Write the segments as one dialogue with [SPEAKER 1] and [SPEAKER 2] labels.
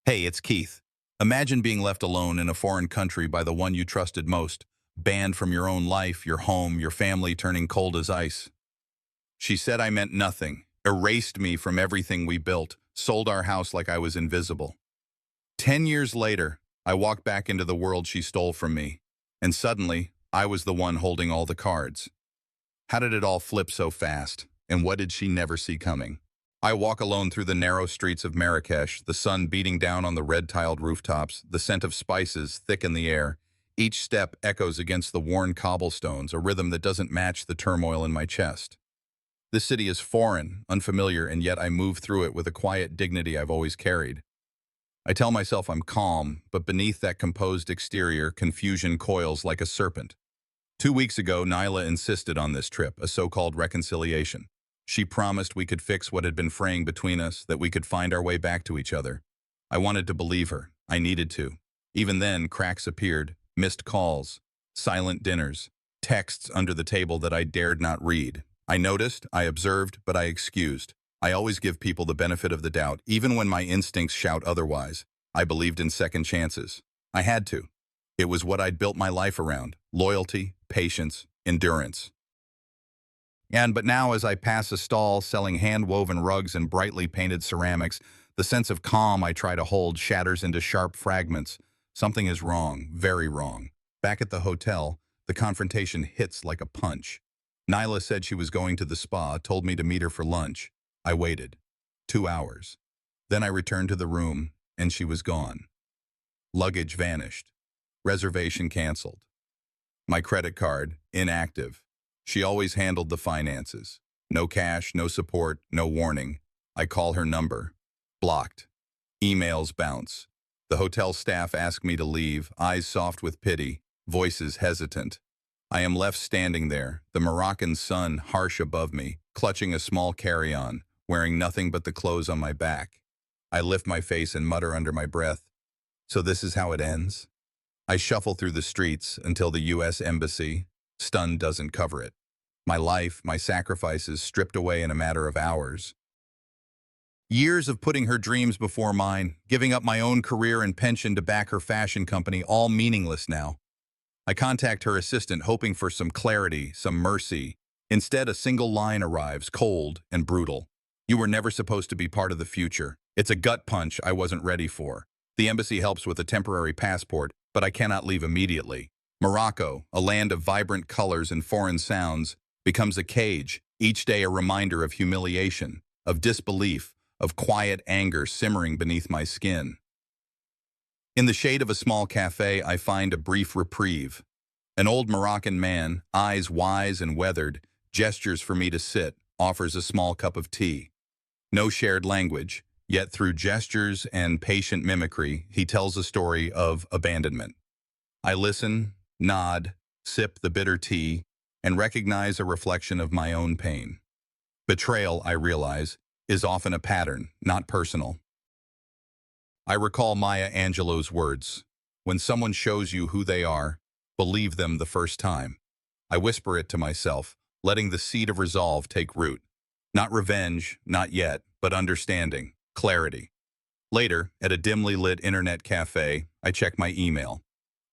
[SPEAKER 1] Hey, it's Keith. Imagine being left alone in a foreign country by the one you trusted most, banned from your own life, your home, your family turning cold as ice. She said I meant nothing, erased me from everything we built, sold our house like I was invisible. 10 years later, I walked back into the world she stole from me, and suddenly, I was the one holding all the cards. How did it all flip so fast, and what did she never see coming? I walk alone through the narrow streets of Marrakesh, the sun beating down on the red-tiled rooftops, the scent of spices thick in the air. Each step echoes against the worn cobblestones, a rhythm that doesn't match the turmoil in my chest. This city is foreign, unfamiliar, and yet I move through it with a quiet dignity I've always carried. I tell myself I'm calm, but beneath that composed exterior, confusion coils like a serpent. 2 weeks ago, Nyla insisted on this trip, a so-called reconciliation. She promised we could fix what had been fraying between us, that we could find our way back to each other. I wanted to believe her. I needed to. Even then, cracks appeared, missed calls, silent dinners, texts under the table that I dared not read. I noticed, I observed, but I excused. I always give people the benefit of the doubt, even when my instincts shout otherwise. I believed in second chances. I had to. It was what I'd built my life around: loyalty, patience, endurance. But now, as I pass a stall selling hand-woven rugs and brightly painted ceramics, the sense of calm I try to hold shatters into sharp fragments. Something is wrong, very wrong. Back at the hotel, the confrontation hits like a punch. Nyla said she was going to the spa, told me to meet her for lunch. I waited. 2 hours. Then I returned to the room, and she was gone. Luggage vanished. Reservation canceled. My credit card, inactive. She always handled the finances. No cash, no support, no warning. I call her number. Blocked. Emails bounce. The hotel staff ask me to leave, eyes soft with pity, voices hesitant. I am left standing there, the Moroccan sun harsh above me, clutching a small carry-on, wearing nothing but the clothes on my back. I lift my face and mutter under my breath, "So this is how it ends?" I shuffle through the streets until the U.S. Embassy, stunned, doesn't cover it. My life, my sacrifices stripped away in a matter of hours. Years of putting her dreams before mine, giving up my own career and pension to back her fashion company, all meaningless now. I contact her assistant hoping for some clarity, some mercy. Instead, a single line arrives, cold and brutal. "You were never supposed to be part of the future." It's a gut punch I wasn't ready for. The embassy helps with a temporary passport, but I cannot leave immediately. Morocco, a land of vibrant colors and foreign sounds, becomes a cage, each day a reminder of humiliation, of disbelief, of quiet anger simmering beneath my skin. In the shade of a small cafe, I find a brief reprieve. An old Moroccan man, eyes wise and weathered, gestures for me to sit, offers a small cup of tea. No shared language, yet through gestures and patient mimicry, he tells a story of abandonment. I listen, nod, sip the bitter tea, and recognize a reflection of my own pain. Betrayal, I realize, is often a pattern, not personal. I recall Maya Angelou's words, "When someone shows you who they are, believe them the first time." I whisper it to myself, letting the seed of resolve take root. Not revenge, not yet, but understanding, clarity. Later, at a dimly lit internet cafe, I check my email.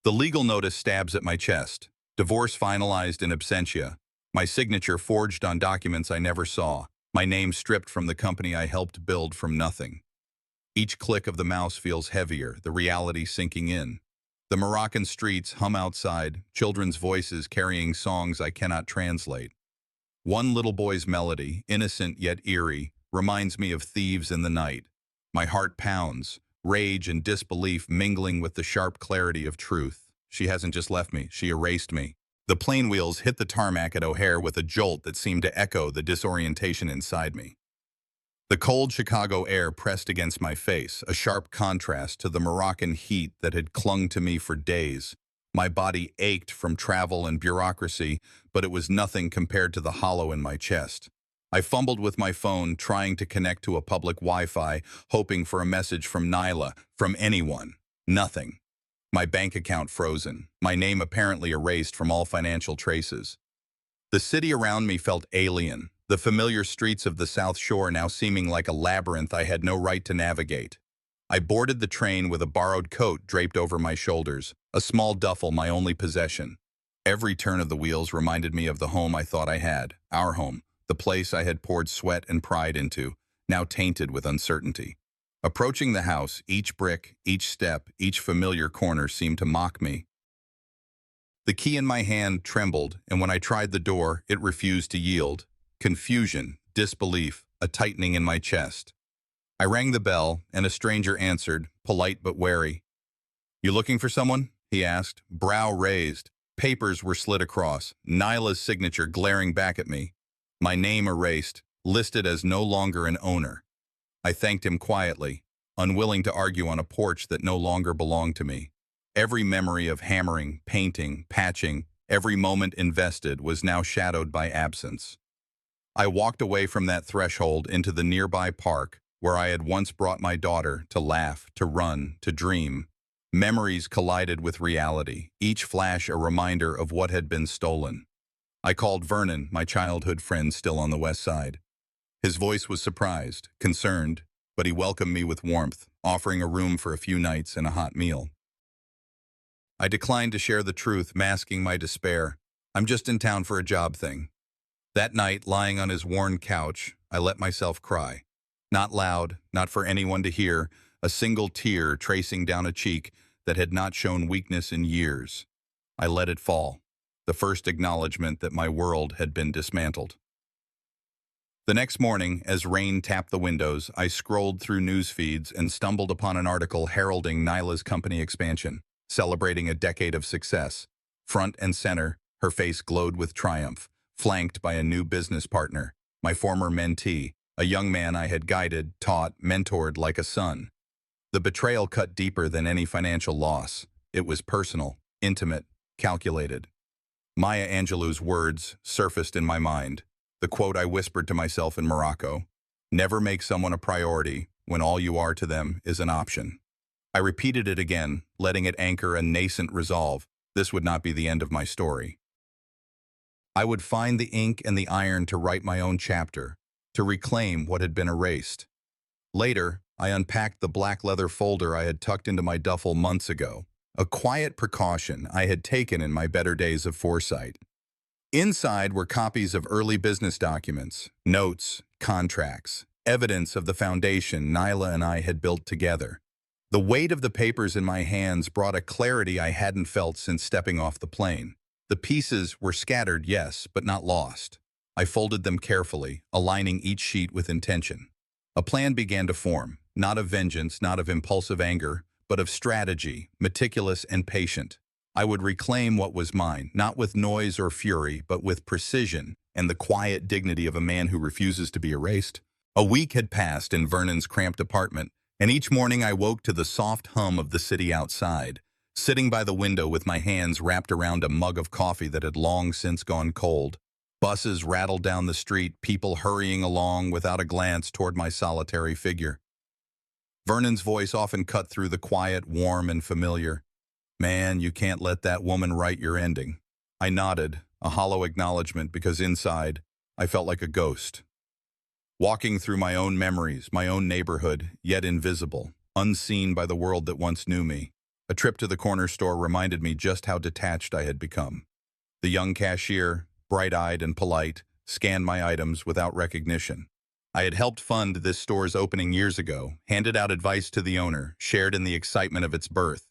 [SPEAKER 1] The legal notice stabs at my chest. Divorce finalized in absentia. My signature forged on documents I never saw. My name stripped from the company I helped build from nothing. Each click of the mouse feels heavier, the reality sinking in. The Moroccan streets hum outside, children's voices carrying songs I cannot translate. One little boy's melody, innocent yet eerie, reminds me of thieves in the night. My heart pounds, rage and disbelief mingling with the sharp clarity of truth. She hasn't just left me, she erased me. The plane wheels hit the tarmac at O'Hare with a jolt that seemed to echo the disorientation inside me. The cold Chicago air pressed against my face, a sharp contrast to the Moroccan heat that had clung to me for days. My body ached from travel and bureaucracy, but it was nothing compared to the hollow in my chest. I fumbled with my phone, trying to connect to a public Wi-Fi, hoping for a message from Nyla, from anyone. Nothing. My bank account frozen, my name apparently erased from all financial traces. The city around me felt alien, the familiar streets of the South Shore now seeming like a labyrinth I had no right to navigate. I boarded the train with a borrowed coat draped over my shoulders, a small duffel my only possession. Every turn of the wheels reminded me of the home I thought I had, our home, the place I had poured sweat and pride into, now tainted with uncertainty. Approaching the house, each brick, each step, each familiar corner seemed to mock me. The key in my hand trembled, and when I tried the door, it refused to yield. Confusion, disbelief, a tightening in my chest. I rang the bell, and a stranger answered, polite but wary. "You looking for someone?" he asked, brow raised. Papers were slid across, Nyla's signature glaring back at me. My name erased, listed as no longer an owner. I thanked him quietly, unwilling to argue on a porch that no longer belonged to me. Every memory of hammering, painting, patching, every moment invested was now shadowed by absence. I walked away from that threshold into the nearby park, where I had once brought my daughter to laugh, to run, to dream. Memories collided with reality, each flash a reminder of what had been stolen. I called Vernon, my childhood friend still on the west side. His voice was surprised, concerned, but he welcomed me with warmth, offering a room for a few nights and a hot meal. I declined to share the truth, masking my despair. "I'm just in town for a job thing." That night, lying on his worn couch, I let myself cry. Not loud, not for anyone to hear, a single tear tracing down a cheek that had not shown weakness in years. I let it fall, the first acknowledgement that my world had been dismantled. The next morning, as rain tapped the windows, I scrolled through news feeds and stumbled upon an article heralding Nyla's company expansion, celebrating a decade of success. Front and center, her face glowed with triumph, flanked by a new business partner, my former mentee, a young man I had guided, taught, mentored like a son. The betrayal cut deeper than any financial loss. It was personal, intimate, calculated. Maya Angelou's words surfaced in my mind, the quote I whispered to myself in Morocco: "Never make someone a priority when all you are to them is an option." I repeated it again, letting it anchor a nascent resolve. This would not be the end of my story. I would find the ink and the iron to write my own chapter, to reclaim what had been erased. Later, I unpacked the black leather folder I had tucked into my duffel months ago, a quiet precaution I had taken in my better days of foresight. Inside were copies of early business documents, notes, contracts, evidence of the foundation Nyla and I had built together. The weight of the papers in my hands brought a clarity I hadn't felt since stepping off the plane. The pieces were scattered, yes, but not lost. I folded them carefully, aligning each sheet with intention. A plan began to form, not of vengeance, not of impulsive anger, but of strategy, meticulous and patient. I would reclaim what was mine, not with noise or fury, but with precision and the quiet dignity of a man who refuses to be erased. A week had passed in Vernon's cramped apartment, and each morning I woke to the soft hum of the city outside, sitting by the window with my hands wrapped around a mug of coffee that had long since gone cold. Buses rattled down the street, people hurrying along without a glance toward my solitary figure. Vernon's voice often cut through the quiet, warm and familiar. "Man, you can't let that woman write your ending." I nodded, a hollow acknowledgement, because inside, I felt like a ghost. Walking through my own memories, my own neighborhood, yet invisible, unseen by the world that once knew me. A trip to the corner store reminded me just how detached I had become. The young cashier, bright-eyed and polite, scanned my items without recognition. I had helped fund this store's opening years ago, handed out advice to the owner, shared in the excitement of its birth.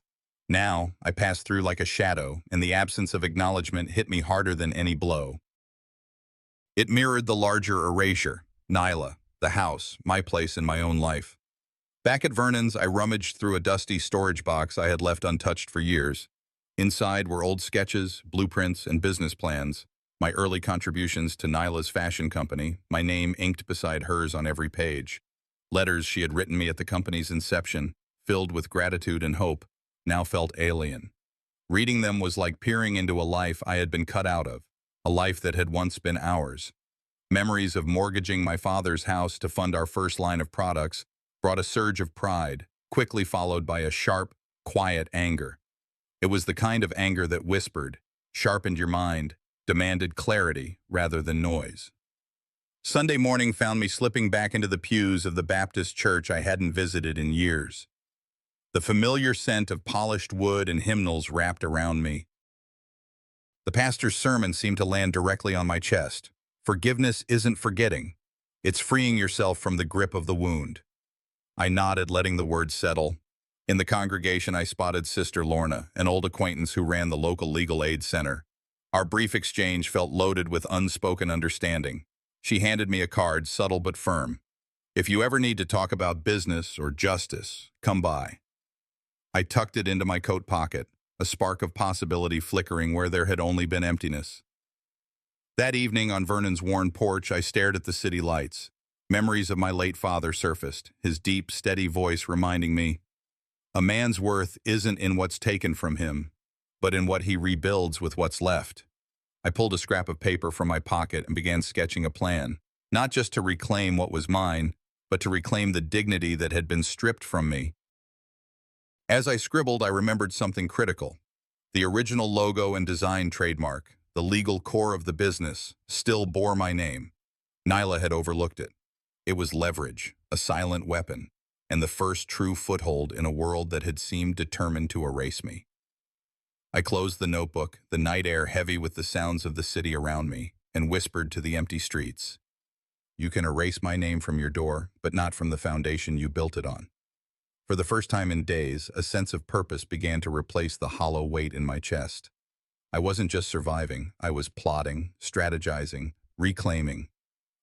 [SPEAKER 1] Now, I passed through like a shadow, and the absence of acknowledgement hit me harder than any blow. It mirrored the larger erasure, Nyla, the house, my place in my own life. Back at Vernon's, I rummaged through a dusty storage box I had left untouched for years. Inside were old sketches, blueprints, and business plans, my early contributions to Nyla's fashion company, my name inked beside hers on every page. Letters she had written me at the company's inception, filled with gratitude and hope, now felt alien. Reading them was like peering into a life I had been cut out of, a life that had once been ours. Memories of mortgaging my father's house to fund our first line of products brought a surge of pride, quickly followed by a sharp, quiet anger. It was the kind of anger that whispered, sharpened your mind, demanded clarity rather than noise. Sunday morning found me slipping back into the pews of the Baptist church I hadn't visited in years. The familiar scent of polished wood and hymnals wrapped around me. The pastor's sermon seemed to land directly on my chest. Forgiveness isn't forgetting. It's freeing yourself from the grip of the wound. I nodded, letting the words settle. In the congregation, I spotted Sister Lorna, an old acquaintance who ran the local legal aid center. Our brief exchange felt loaded with unspoken understanding. She handed me a card, subtle but firm. If you ever need to talk about business or justice, come by. I tucked it into my coat pocket, a spark of possibility flickering where there had only been emptiness. That evening on Vernon's worn porch, I stared at the city lights. Memories of my late father surfaced, his deep, steady voice reminding me, a man's worth isn't in what's taken from him, but in what he rebuilds with what's left. I pulled a scrap of paper from my pocket and began sketching a plan, not just to reclaim what was mine, but to reclaim the dignity that had been stripped from me. As I scribbled, I remembered something critical. The original logo and design trademark, the legal core of the business, still bore my name. Nyla had overlooked it. It was leverage, a silent weapon, and the first true foothold in a world that had seemed determined to erase me. I closed the notebook, the night air heavy with the sounds of the city around me, and whispered to the empty streets. You can erase my name from your door, but not from the foundation you built it on. For the first time in days, a sense of purpose began to replace the hollow weight in my chest. I wasn't just surviving, I was plotting, strategizing, reclaiming.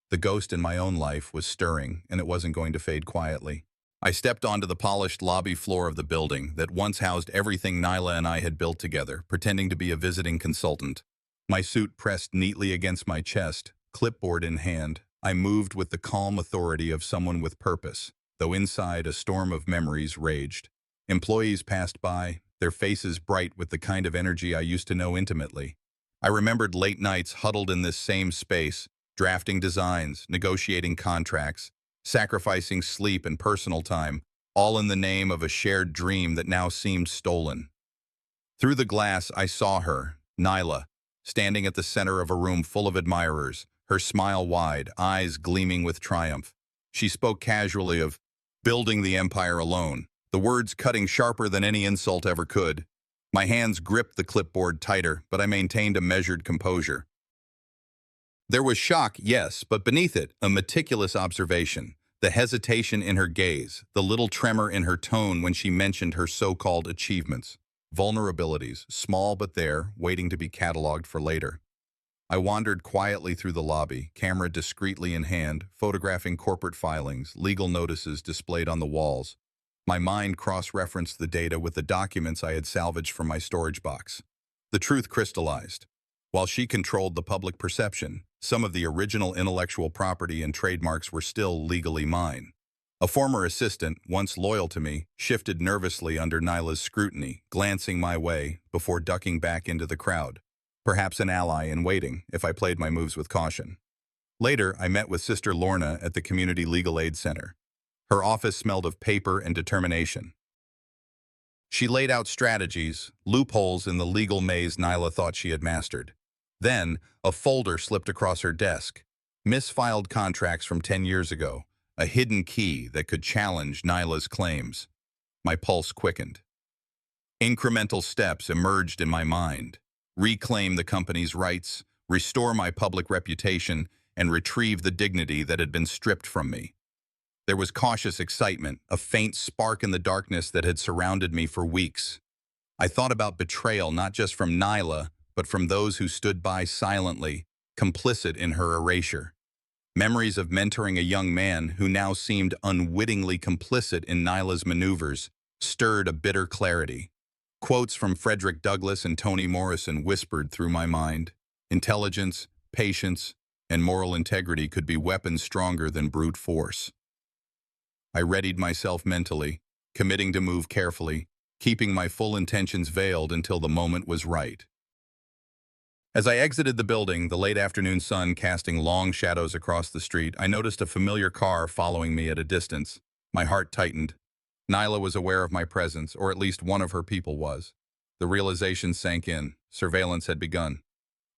[SPEAKER 1] The ghost in my own life was stirring, and it wasn't going to fade quietly. I stepped onto the polished lobby floor of the building that once housed everything Nyla and I had built together, pretending to be a visiting consultant. My suit pressed neatly against my chest, clipboard in hand. I moved with the calm authority of someone with purpose, though inside a storm of memories raged. Employees passed by, their faces bright with the kind of energy I used to know intimately. I remembered late nights huddled in this same space, drafting designs, negotiating contracts, sacrificing sleep and personal time, all in the name of a shared dream that now seemed stolen. Through the glass, I saw her, Nyla, standing at the center of a room full of admirers, her smile wide, eyes gleaming with triumph. She spoke casually of building the empire alone, the words cutting sharper than any insult ever could. My hands gripped the clipboard tighter, but I maintained a measured composure. There was shock, yes, but beneath it, a meticulous observation. The hesitation in her gaze, the little tremor in her tone when she mentioned her so-called achievements. Vulnerabilities, small but there, waiting to be cataloged for later. I wandered quietly through the lobby, camera discreetly in hand, photographing corporate filings, legal notices displayed on the walls. My mind cross-referenced the data with the documents I had salvaged from my storage box. The truth crystallized. While she controlled the public perception, some of the original intellectual property and trademarks were still legally mine. A former assistant, once loyal to me, shifted nervously under Nyla's scrutiny, glancing my way before ducking back into the crowd. Perhaps an ally in waiting, if I played my moves with caution. Later, I met with Sister Lorna at the Community Legal Aid Center. Her office smelled of paper and determination. She laid out strategies, loopholes in the legal maze Nyla thought she had mastered. Then, a folder slipped across her desk. Misfiled contracts from 10 years ago, a hidden key that could challenge Nyla's claims. My pulse quickened. Incremental steps emerged in my mind. Reclaim the company's rights, restore my public reputation, and retrieve the dignity that had been stripped from me. There was cautious excitement, a faint spark in the darkness that had surrounded me for weeks. I thought about betrayal not just from Nyla, but from those who stood by silently, complicit in her erasure. Memories of mentoring a young man who now seemed unwittingly complicit in Nyla's maneuvers stirred a bitter clarity. Quotes from Frederick Douglass and Toni Morrison whispered through my mind. Intelligence, patience, and moral integrity could be weapons stronger than brute force. I readied myself mentally, committing to move carefully, keeping my full intentions veiled until the moment was right. As I exited the building, the late afternoon sun casting long shadows across the street, I noticed a familiar car following me at a distance. My heart tightened. Nyla was aware of my presence, or at least one of her people was. The realization sank in. Surveillance had begun.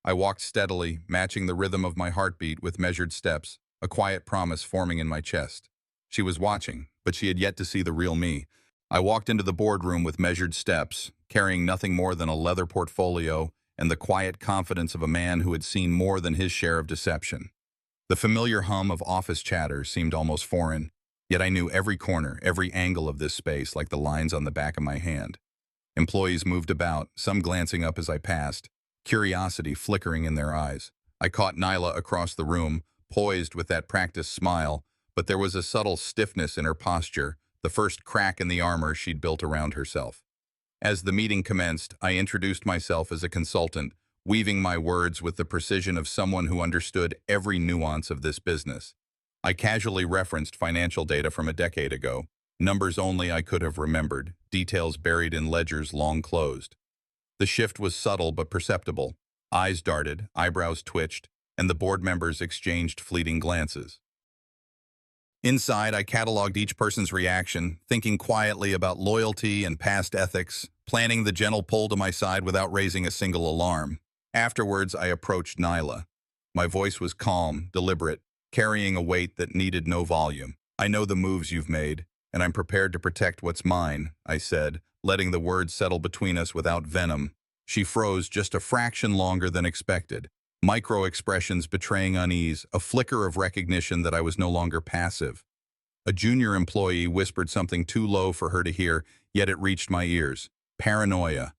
[SPEAKER 1] I walked steadily, matching the rhythm of my heartbeat with measured steps, a quiet promise forming in my chest. She was watching, but she had yet to see the real me. I walked into the boardroom with measured steps, carrying nothing more than a leather portfolio and the quiet confidence of a man who had seen more than his share of deception. The familiar hum of office chatter seemed almost foreign, yet I knew every corner, every angle of this space like the lines on the back of my hand. Employees moved about, some glancing up as I passed, curiosity flickering in their eyes. I caught Nyla across the room, poised with that practiced smile, but there was a subtle stiffness in her posture, the first crack in the armor she'd built around herself. As the meeting commenced, I introduced myself as a consultant, weaving my words with the precision of someone who understood every nuance of this business. I casually referenced financial data from a decade ago, numbers only I could have remembered, details buried in ledgers long closed. The shift was subtle but perceptible. Eyes darted, eyebrows twitched, and the board members exchanged fleeting glances. Inside, I cataloged each person's reaction, thinking quietly about loyalty and past ethics, planning the gentle pull to my side without raising a single alarm. Afterwards, I approached Nyla. My voice was calm, deliberate, carrying a weight that needed no volume. "I know the moves you've made, and I'm prepared to protect what's mine," I said, letting the words settle between us without venom. She froze just a fraction longer than expected, micro-expressions betraying unease, a flicker of recognition that I was no longer passive. A junior employee whispered something too low for her to hear, yet it reached my ears. Paranoia.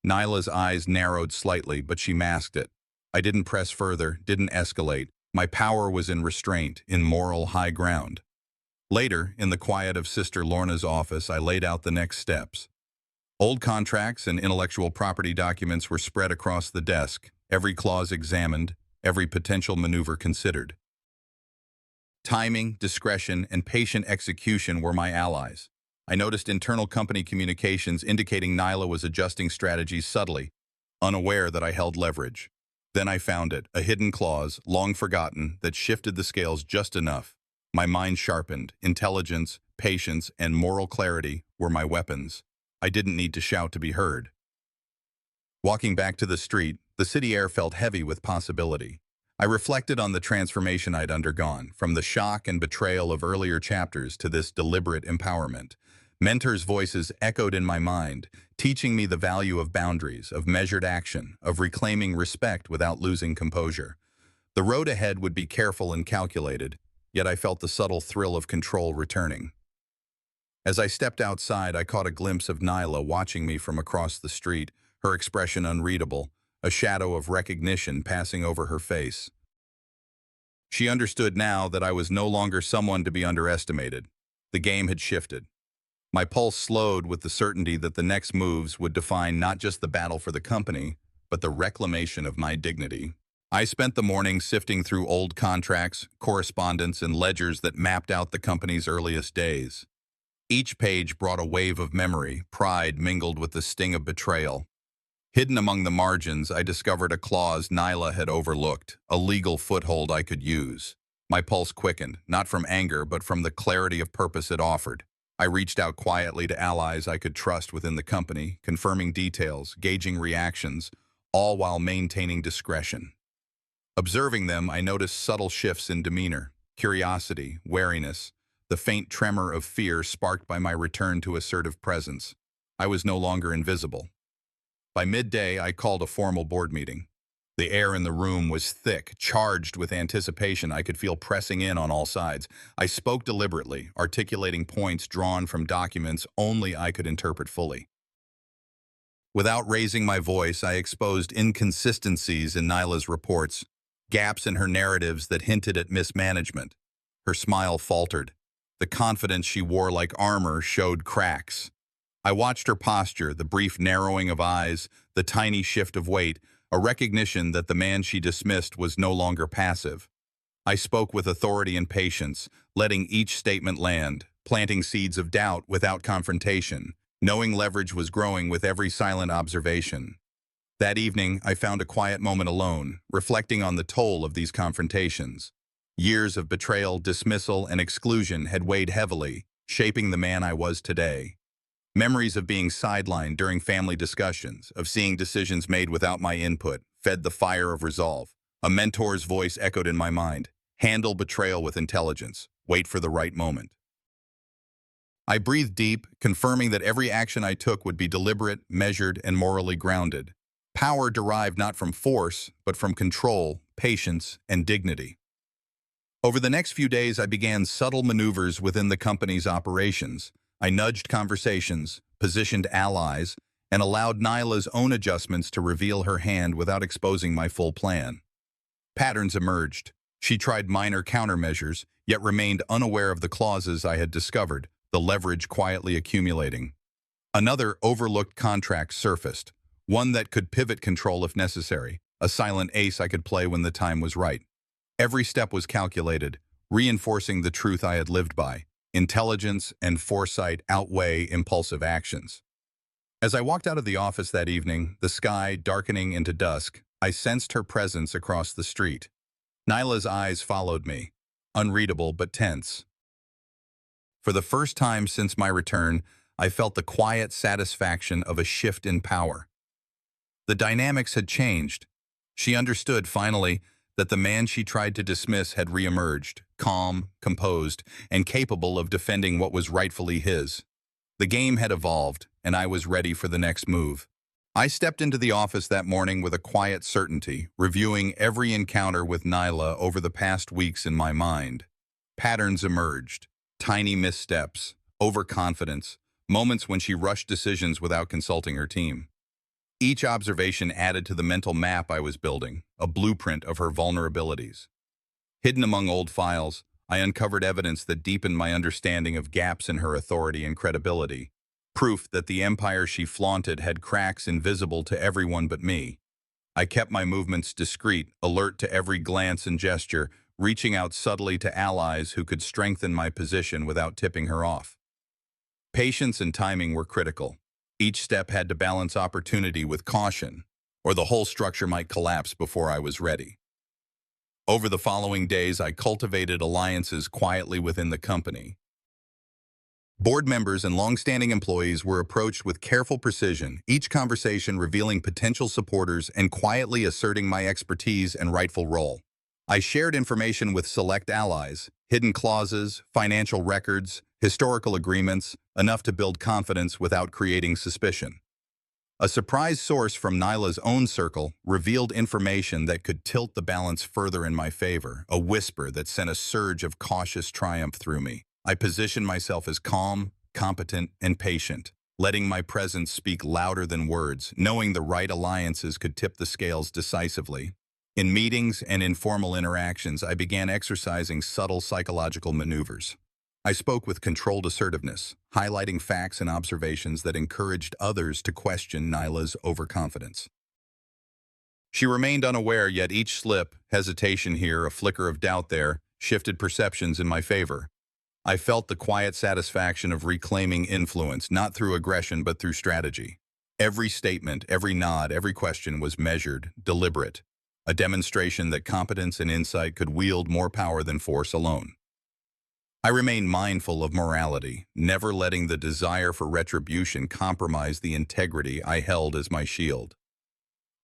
[SPEAKER 1] Nyla's eyes narrowed slightly, but she masked it. I didn't press further, didn't escalate. My power was in restraint, in moral high ground. Later, in the quiet of Sister Lorna's office, I laid out the next steps. Old contracts and intellectual property documents were spread across the desk, every clause examined, every potential maneuver considered. Timing, discretion, and patient execution were my allies. I noticed internal company communications indicating Nyla was adjusting strategies subtly, unaware that I held leverage. Then I found it, a hidden clause, long forgotten, that shifted the scales just enough. My mind sharpened. Intelligence, patience, and moral clarity were my weapons. I didn't need to shout to be heard. Walking back to the street, the city air felt heavy with possibility. I reflected on the transformation I'd undergone, from the shock and betrayal of earlier chapters to this deliberate empowerment. Mentors' voices echoed in my mind, teaching me the value of boundaries, of measured action, of reclaiming respect without losing composure. The road ahead would be careful and calculated, yet I felt the subtle thrill of control returning. As I stepped outside, I caught a glimpse of Nyla watching me from across the street, her expression unreadable, a shadow of recognition passing over her face. She understood now that I was no longer someone to be underestimated. The game had shifted. My pulse slowed with the certainty that the next moves would define not just the battle for the company, but the reclamation of my dignity. I spent the morning sifting through old contracts, correspondence, and ledgers that mapped out the company's earliest days. Each page brought a wave of memory, pride mingled with the sting of betrayal. Hidden among the margins, I discovered a clause Nyla had overlooked, a legal foothold I could use. My pulse quickened, not from anger, but from the clarity of purpose it offered. I reached out quietly to allies I could trust within the company, confirming details, gauging reactions, all while maintaining discretion. Observing them, I noticed subtle shifts in demeanor, curiosity, wariness, the faint tremor of fear sparked by my return to assertive presence. I was no longer invisible. By midday, I called a formal board meeting. The air in the room was thick, charged with anticipation I could feel pressing in on all sides. I spoke deliberately, articulating points drawn from documents only I could interpret fully. Without raising my voice, I exposed inconsistencies in Nyla's reports, gaps in her narratives that hinted at mismanagement. Her smile faltered. The confidence she wore like armor showed cracks. I watched her posture, the brief narrowing of eyes, the tiny shift of weight, a recognition that the man she dismissed was no longer passive. I spoke with authority and patience, letting each statement land, planting seeds of doubt without confrontation, knowing leverage was growing with every silent observation. That evening, I found a quiet moment alone, reflecting on the toll of these confrontations. Years of betrayal, dismissal, and exclusion had weighed heavily, shaping the man I was today. Memories of being sidelined during family discussions, of seeing decisions made without my input, fed the fire of resolve. A mentor's voice echoed in my mind. Handle betrayal with intelligence. Wait for the right moment. I breathed deep, confirming that every action I took would be deliberate, measured, and morally grounded. Power derived not from force, but from control, patience, and dignity. Over the next few days, I began subtle maneuvers within the company's operations. I nudged conversations, positioned allies, and allowed Nyla's own adjustments to reveal her hand without exposing my full plan. Patterns emerged. She tried minor countermeasures, yet remained unaware of the clauses I had discovered, the leverage quietly accumulating. Another overlooked contract surfaced, one that could pivot control if necessary, a silent ace I could play when the time was right. Every step was calculated, reinforcing the truth I had lived by. Intelligence and foresight outweigh impulsive actions. As I walked out of the office that evening, the sky darkening into dusk, I sensed her presence across the street. Nyla's eyes followed me, unreadable but tense. For the first time since my return, I felt the quiet satisfaction of a shift in power. The dynamics had changed. She understood, finally, that the man she tried to dismiss had reemerged, calm, composed, and capable of defending what was rightfully his. The game had evolved, and I was ready for the next move. I stepped into the office that morning with a quiet certainty, reviewing every encounter with Nyla over the past weeks in my mind. Patterns emerged, tiny missteps, overconfidence, moments when she rushed decisions without consulting her team. Each observation added to the mental map I was building, a blueprint of her vulnerabilities. Hidden among old files, I uncovered evidence that deepened my understanding of gaps in her authority and credibility, proof that the empire she flaunted had cracks invisible to everyone but me. I kept my movements discreet, alert to every glance and gesture, reaching out subtly to allies who could strengthen my position without tipping her off. Patience and timing were critical. Each step had to balance opportunity with caution, or the whole structure might collapse before I was ready. Over the following days, I cultivated alliances quietly within the company. Board members and long-standing employees were approached with careful precision, each conversation revealing potential supporters and quietly asserting my expertise and rightful role. I shared information with select allies, hidden clauses, financial records, historical agreements, enough to build confidence without creating suspicion. A surprise source from Nyla's own circle revealed information that could tilt the balance further in my favor, a whisper that sent a surge of cautious triumph through me. I positioned myself as calm, competent, and patient, letting my presence speak louder than words, knowing the right alliances could tip the scales decisively. In meetings and informal interactions, I began exercising subtle psychological maneuvers. I spoke with controlled assertiveness, highlighting facts and observations that encouraged others to question Nyla's overconfidence. She remained unaware, yet each slip, hesitation here, a flicker of doubt there, shifted perceptions in my favor. I felt the quiet satisfaction of reclaiming influence, not through aggression but through strategy. Every statement, every nod, every question was measured, deliberate, a demonstration that competence and insight could wield more power than force alone. I remained mindful of morality, never letting the desire for retribution compromise the integrity I held as my shield.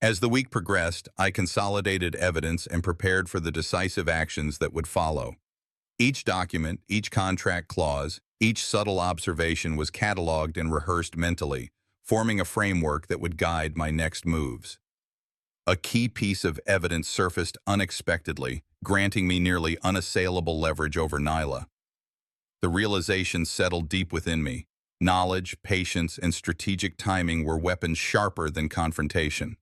[SPEAKER 1] As the week progressed, I consolidated evidence and prepared for the decisive actions that would follow. Each document, each contract clause, each subtle observation was cataloged and rehearsed mentally, forming a framework that would guide my next moves. A key piece of evidence surfaced unexpectedly, granting me nearly unassailable leverage over Nyla. The realization settled deep within me. Knowledge, patience, and strategic timing were weapons sharper than confrontation.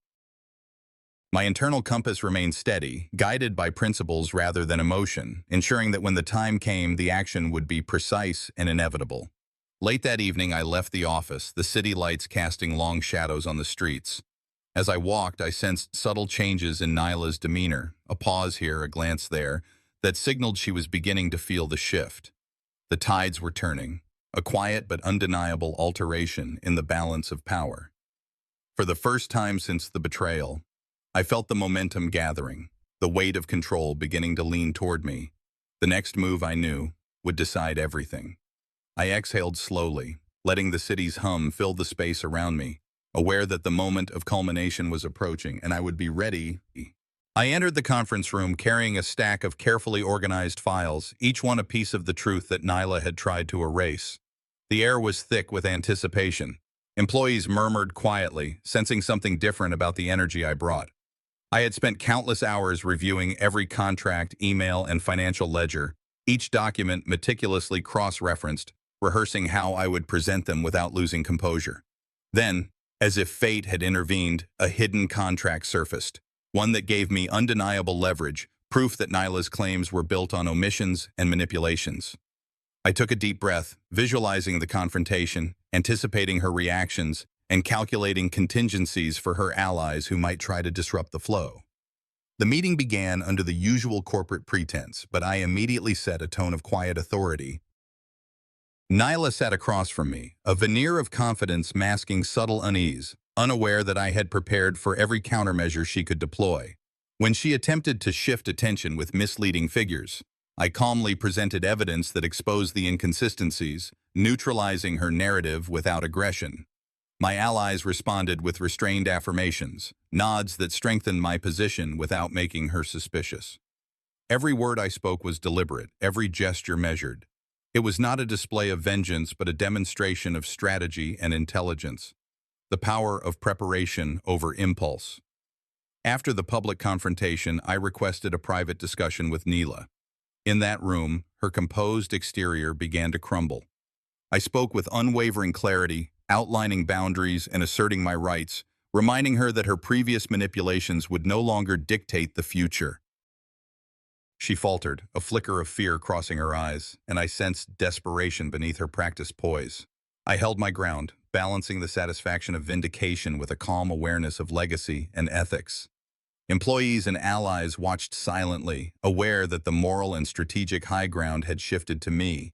[SPEAKER 1] My internal compass remained steady, guided by principles rather than emotion, ensuring that when the time came, the action would be precise and inevitable. Late that evening, I left the office, the city lights casting long shadows on the streets. As I walked, I sensed subtle changes in Nyla's demeanor, a pause here, a glance there, that signaled she was beginning to feel the shift. The tides were turning, a quiet but undeniable alteration in the balance of power. For the first time since the betrayal, I felt the momentum gathering, the weight of control beginning to lean toward me. The next move, I knew, would decide everything. I exhaled slowly, letting the city's hum fill the space around me, aware that the moment of culmination was approaching and I would be ready. I entered the conference room carrying a stack of carefully organized files, each one a piece of the truth that Nyla had tried to erase. The air was thick with anticipation. Employees murmured quietly, sensing something different about the energy I brought. I had spent countless hours reviewing every contract, email, and financial ledger, each document meticulously cross-referenced, rehearsing how I would present them without losing composure. Then, as if fate had intervened, a hidden contract surfaced, one that gave me undeniable leverage, proof that Nyla's claims were built on omissions and manipulations. I took a deep breath, visualizing the confrontation, anticipating her reactions, and calculating contingencies for her allies who might try to disrupt the flow. The meeting began under the usual corporate pretense, but I immediately set a tone of quiet authority. Nyla sat across from me, a veneer of confidence masking subtle unease, unaware that I had prepared for every countermeasure she could deploy. When she attempted to shift attention with misleading figures, I calmly presented evidence that exposed the inconsistencies, neutralizing her narrative without aggression. My allies responded with restrained affirmations, nods that strengthened my position without making her suspicious. Every word I spoke was deliberate, every gesture measured. It was not a display of vengeance, but a demonstration of strategy and intelligence, the power of preparation over impulse. After the public confrontation, I requested a private discussion with Nyla. In that room, her composed exterior began to crumble. I spoke with unwavering clarity, outlining boundaries and asserting my rights, reminding her that her previous manipulations would no longer dictate the future. She faltered, a flicker of fear crossing her eyes, and I sensed desperation beneath her practiced poise. I held my ground, balancing the satisfaction of vindication with a calm awareness of legacy and ethics. Employees and allies watched silently, aware that the moral and strategic high ground had shifted to me.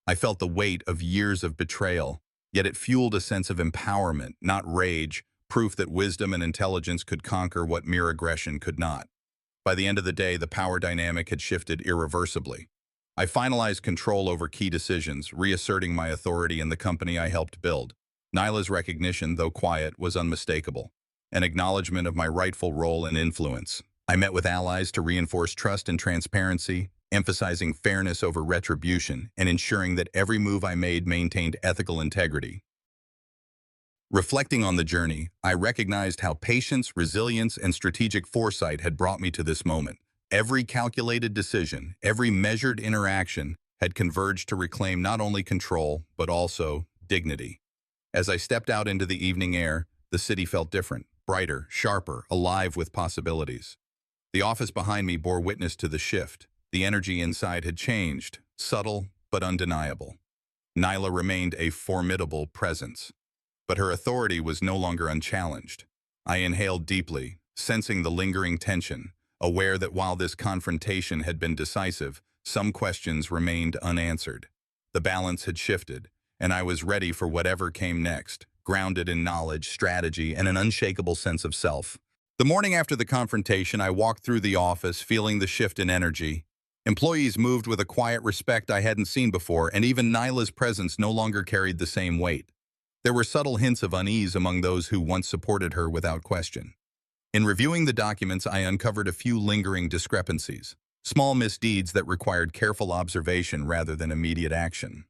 [SPEAKER 1] I felt the weight of years of betrayal, yet it fueled a sense of empowerment, not rage, proof that wisdom and intelligence could conquer what mere aggression could not. By the end of the day, the power dynamic had shifted irreversibly. I finalized control over key decisions, reasserting my authority in the company I helped build. Nyla's recognition, though quiet, was unmistakable, an acknowledgement of my rightful role and influence. I met with allies to reinforce trust and transparency, emphasizing fairness over retribution and ensuring that every move I made maintained ethical integrity. Reflecting on the journey, I recognized how patience, resilience, and strategic foresight had brought me to this moment. Every calculated decision, every measured interaction had converged to reclaim not only control, but also dignity. As I stepped out into the evening air, the city felt different, brighter, sharper, alive with possibilities. The office behind me bore witness to the shift. The energy inside had changed, subtle but undeniable. Nyla remained a formidable presence, but her authority was no longer unchallenged. I inhaled deeply, sensing the lingering tension, aware that while this confrontation had been decisive, some questions remained unanswered. The balance had shifted, and I was ready for whatever came next, grounded in knowledge, strategy, and an unshakable sense of self. The morning after the confrontation, I walked through the office, feeling the shift in energy. Employees moved with a quiet respect I hadn't seen before, and even Nyla's presence no longer carried the same weight. There were subtle hints of unease among those who once supported her without question. In reviewing the documents, I uncovered a few lingering discrepancies, small misdeeds that required careful observation rather than immediate action.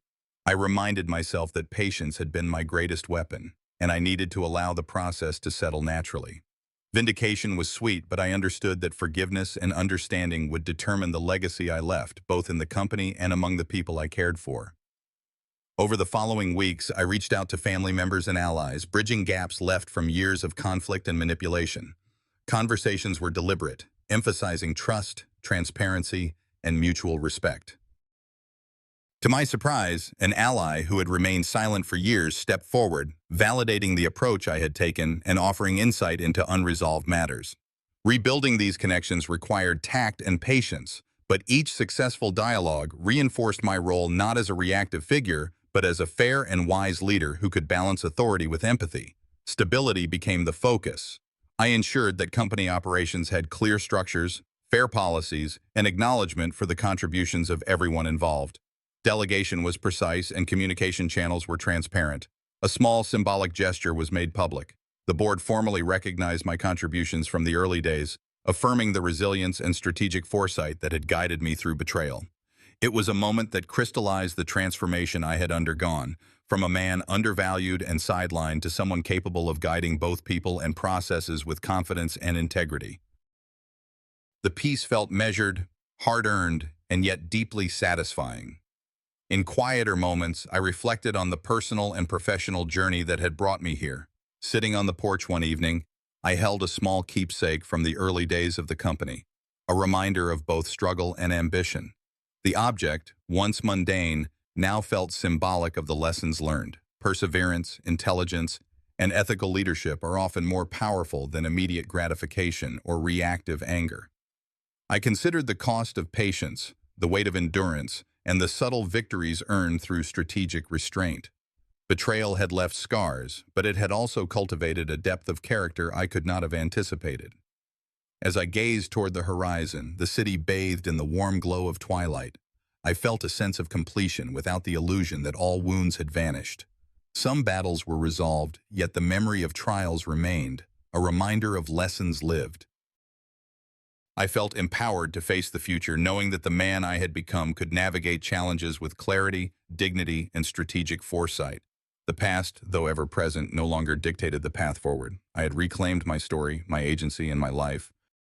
[SPEAKER 1] I reminded myself that patience had been my greatest weapon, and I needed to allow the process to settle naturally. Vindication was sweet, but I understood that forgiveness and understanding would determine the legacy I left, both in the company and among the people I cared for. Over the following weeks, I reached out to family members and allies, bridging gaps left from years of conflict and manipulation. Conversations were deliberate, emphasizing trust, transparency, and mutual respect. To my surprise, an ally who had remained silent for years stepped forward, validating the approach I had taken and offering insight into unresolved matters. Rebuilding these connections required tact and patience, but each successful dialogue reinforced my role not as a reactive figure, but as a fair and wise leader who could balance authority with empathy. Stability became the focus. I ensured that company operations had clear structures, fair policies, and acknowledgement for the contributions of everyone involved. Delegation was precise and communication channels were transparent. A small symbolic gesture was made public. The board formally recognized my contributions from the early days, affirming the resilience and strategic foresight that had guided me through betrayal. It was a moment that crystallized the transformation I had undergone, From a man undervalued and sidelined to someone capable of guiding both people and processes with confidence and integrity. The peace felt measured, hard-earned, and yet deeply satisfying. In quieter moments, I reflected on the personal and professional journey that had brought me here. Sitting on the porch one evening, I held a small keepsake from the early days of the company, a reminder of both struggle and ambition. The object, once mundane, now felt symbolic of the lessons learned. Perseverance, intelligence, and ethical leadership are often more powerful than immediate gratification or reactive anger. I considered the cost of patience, the weight of endurance, and the subtle victories earned through strategic restraint. Betrayal had left scars, but it had also cultivated a depth of character I could not have anticipated. As I gazed toward the horizon, the city bathed in the warm glow of twilight. I felt a sense of completion without the illusion that all wounds had vanished. Some battles were resolved, yet the memory of trials remained, a reminder of lessons lived. I felt empowered to face the future, knowing that the man I had become could navigate challenges with clarity, dignity, and strategic foresight. The past, though ever present, no longer dictated the path forward. I had reclaimed my story, my agency, and my life,